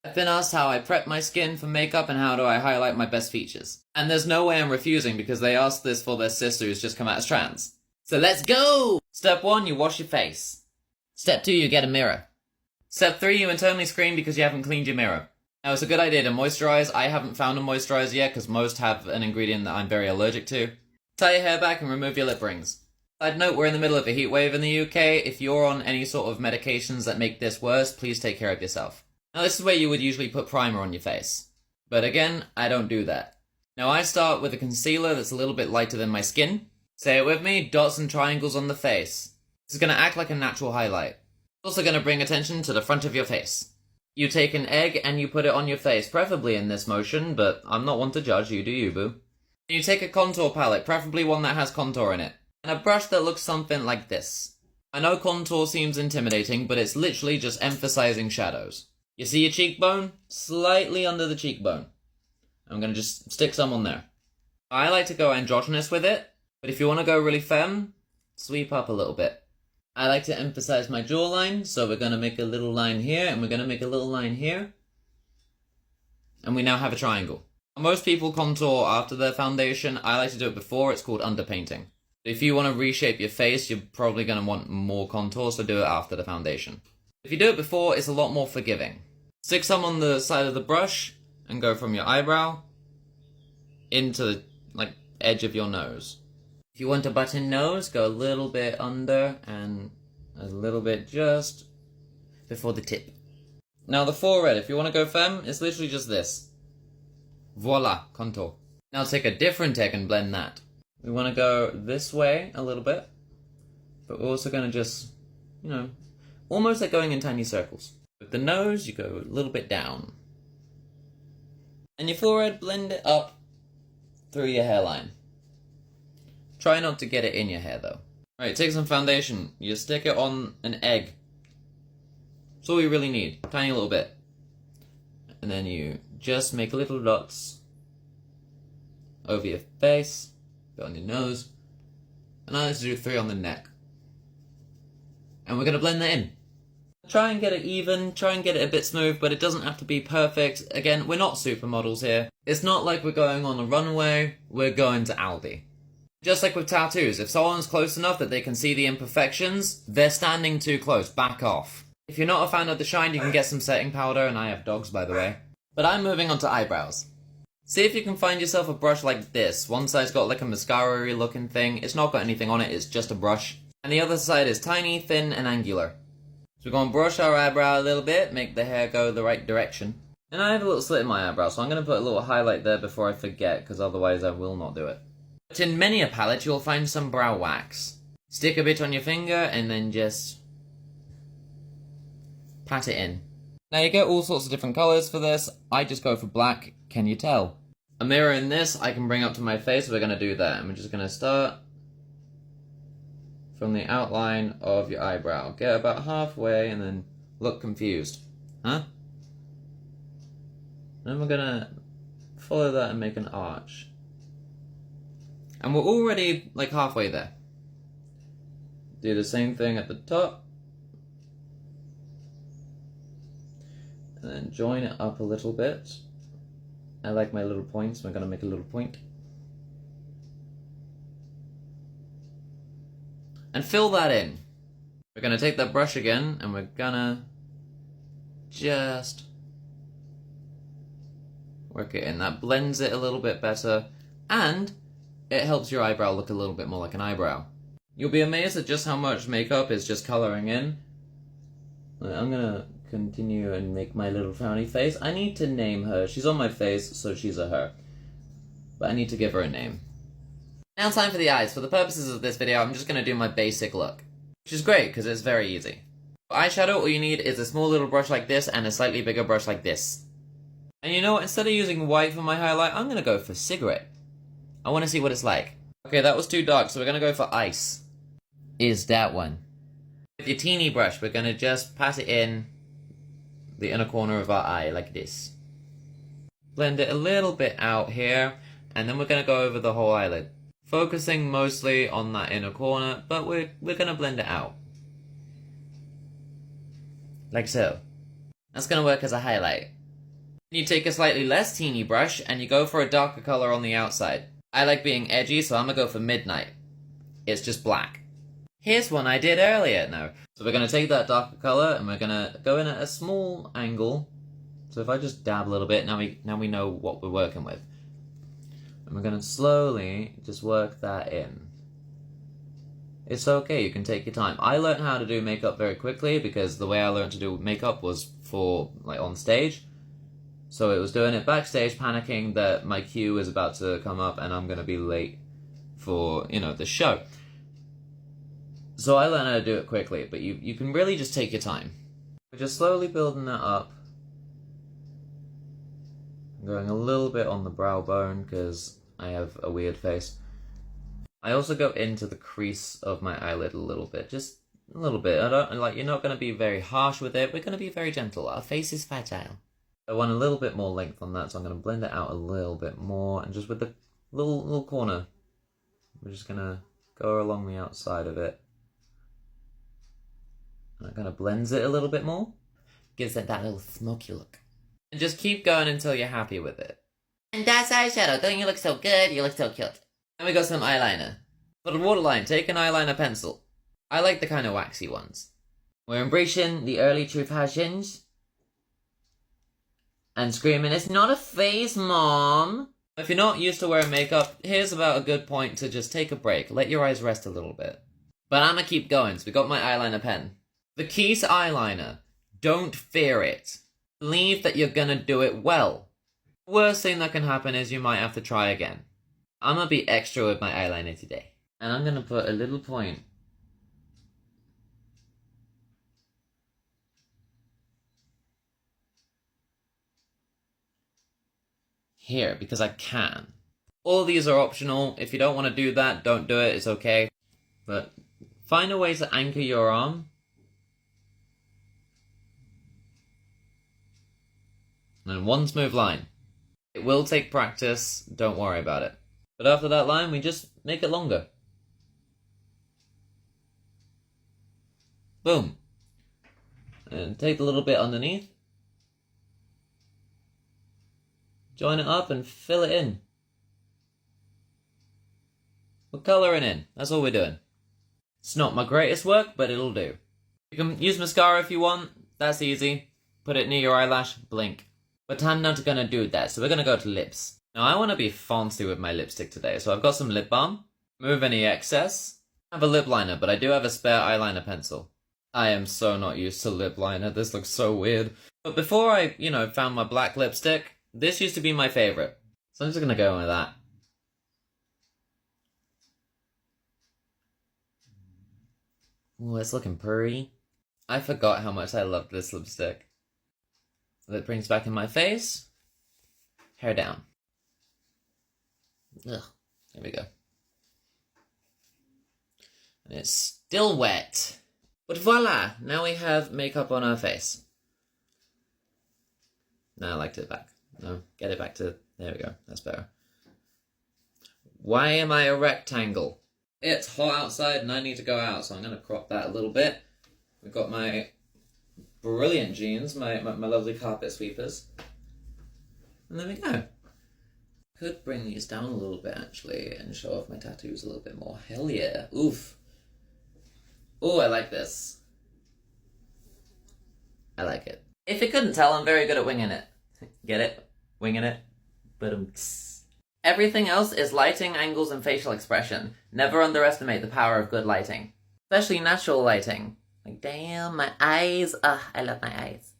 I've been asked how I prep my skin for makeup and how do I highlight my best features. And there's no way I'm refusing because they asked this for their sister who's just come out as trans. So let's go! Step 1, you wash your face. Step 2, you get a mirror. Step 3, you internally screen because you haven't cleaned your mirror. Now it's a good idea to moisturize. I haven't found a moisturizer yet because most have an ingredient that I'm very allergic to. Tie your hair back and remove your lip rings. Side note, we're in the middle of a heat wave in the UK. If you're on any sort of medications that make this worse, please take care of yourself. Now this is where you would usually put primer on your face. But again, I don't do that. Now I start with a concealer that's a little bit lighter than my skin. Say it with me, dots and triangles on the face. This is going to act like a natural highlight. It's also going to bring attention to the front of your face. You take an egg and you put it on your face, preferably in this motion, but I'm not one to judge, you do you, boo. You take a contour palette, preferably one that has contour in it, and a brush that looks something like this. I know contour seems intimidating, but it's literally just emphasizing shadows. You see your cheekbone? Slightly under the cheekbone. I'm going to just stick some on there. I like to go androgynous with it, but if you want to go really femme, sweep up a little bit. I like to emphasize my jawline, so we're going to make a little line here, and we're going to make a little line here. And we now have a triangle. Most people contour after their foundation. I like to do it before. It's called underpainting. If you want to reshape your face, you're probably going to want more contour, so do it after the foundation. If you do it before, it's a lot more forgiving. Stick some on the side of the brush and go from your eyebrow into the edge of your nose. If you want a button nose, go a little bit under and a little bit just before the tip. Now the forehead, if you want to go femme, it's literally just this. Voila, contour. Now take a different egg and blend that. We want to go this way a little bit, but we're also going to just, almost like going in tiny circles. With the nose, you go a little bit down. And your forehead, blend it up through your hairline. Try not to get it in your hair though. Alright, take some foundation. You stick it on an egg. That's all you really need. Tiny little bit. And then you just make little dots over your face, a bit on your nose, and I like to do 3 on the neck. And we're going to blend that in. Try and get it even, try and get it a bit smooth, but it doesn't have to be perfect. Again, we're not supermodels here. It's not like we're going on a runway, we're going to Aldi. Just like with tattoos, if someone's close enough that they can see the imperfections, they're standing too close, back off. If you're not a fan of the shine, you can get some setting powder, and I have dogs by the way. But I'm moving on to eyebrows. See if you can find yourself a brush like this. One side's got like a mascara-y looking thing, it's not got anything on it, it's just a brush. And the other side is tiny, thin, and angular. So we're going to brush our eyebrow a little bit, make the hair go the right direction. And I have a little slit in my eyebrow, so I'm going to put a little highlight there before I forget, because otherwise I will not do it. But in many a palette, you'll find some brow wax. Stick a bit on your finger, and then just pat it in. Now you get all sorts of different colours for this. I just go for black, can you tell? A mirror in this I can bring up to my face, we're going to do that. And we're just going to start from the outline of your eyebrow. Get about halfway and then look confused. Huh? Then we're gonna follow that and make an arch. And we're already like halfway there. Do the same thing at the top. And then join it up a little bit. I like my little points, we're gonna make a little point. And fill that in. We're gonna take that brush again and we're gonna just work it in. That blends it a little bit better and it helps your eyebrow look a little bit more like an eyebrow. You'll be amazed at just how much makeup is just coloring in. I'm gonna continue and make my little frowny face. I need to name her. She's on my face, so she's a her. But I need to give her a name. Now time for the eyes. For the purposes of this video, I'm just going to do my basic look. Which is great, because it's very easy. For eyeshadow, all you need is a small little brush like this, and a slightly bigger brush like this. And you know what, instead of using white for my highlight, I'm going to go for cigarette. I want to see what it's like. Okay, that was too dark, so we're going to go for ice. Is that one. With your teeny brush, we're going to just pat it in the inner corner of our eye, like this. Blend it a little bit out here, and then we're going to go over the whole eyelid. Focusing mostly on that inner corner, but we're going to blend it out. Like so. That's going to work as a highlight. You take a slightly less teeny brush and you go for a darker color on the outside. I like being edgy, so I'm gonna go for Midnight. It's just black. Here's one I did earlier now. So we're gonna take that darker color and we're gonna go in at a small angle. So if I just dab a little bit, now we know what we're working with. And we're gonna slowly just work that in. It's okay, you can take your time. I learned how to do makeup very quickly because the way I learned to do makeup was for, like, on stage. So it was doing it backstage, panicking that my cue is about to come up and I'm gonna be late for, the show. So I learned how to do it quickly, but you can really just take your time. We're just slowly building that up. I'm going a little bit on the brow bone because I have a weird face. I also go into the crease of my eyelid a little bit, just a little bit. You're not going to be very harsh with it. We're going to be very gentle. Our face is fragile. I want a little bit more length on that, so I'm going to blend it out a little bit more. And just with the little corner, we're just going to go along the outside of it. And that kind of blends it a little bit more. Gives it that little smoky look. And just keep going until you're happy with it. And that's eyeshadow. Don't you look so good? You look so cute. And we got some eyeliner. For the waterline, take an eyeliner pencil. I like the kind of waxy ones. We're embracing the early true fashions. And screaming, it's not a face, Mom! If you're not used to wearing makeup, here's about a good point to just take a break. Let your eyes rest a little bit. But I'm gonna keep going, so we got my eyeliner pen. The key to eyeliner, don't fear it. Believe that you're gonna do it well. The worst thing that can happen is you might have to try again. I'm gonna be extra with my eyeliner today. And I'm gonna put a little point here, because I can. All these are optional. If you don't want to do that, don't do it, it's okay. But find a way to anchor your arm. And one smooth line. It will take practice, don't worry about it. But after that line, we just make it longer. Boom. And take the little bit underneath. Join it up and fill it in. We're colouring in, that's all we're doing. It's not my greatest work, but it'll do. You can use mascara if you want, that's easy. Put it near your eyelash, blink. But I'm not gonna do that, so we're gonna go to lips. Now I want to be fancy with my lipstick today, so I've got some lip balm. Remove any excess. I have a lip liner, but I do have a spare eyeliner pencil. I am so not used to lip liner, this looks so weird. But before I, found my black lipstick, this used to be my favourite. So I'm just gonna go in with that. Ooh, it's looking pretty. I forgot how much I loved this lipstick. Lip brings back in my face. Hair down. Ugh, there we go. And it's still wet. But voila, now we have makeup on our face. No, I liked it back. No, get it back to, there we go, that's better. Why am I a rectangle? It's hot outside and I need to go out, so I'm going to crop that a little bit. We've got my brilliant jeans, my lovely carpet sweepers. And there we go. Could bring these down a little bit, actually, and show off my tattoos a little bit more. Hell yeah. Oof. Ooh, I like this. I like it. If you couldn't tell, I'm very good at winging it. Get it? Winging it? Everything else is lighting, angles, and facial expression. Never underestimate the power of good lighting. Especially natural lighting. Like, damn, my eyes. Ugh, I love my eyes.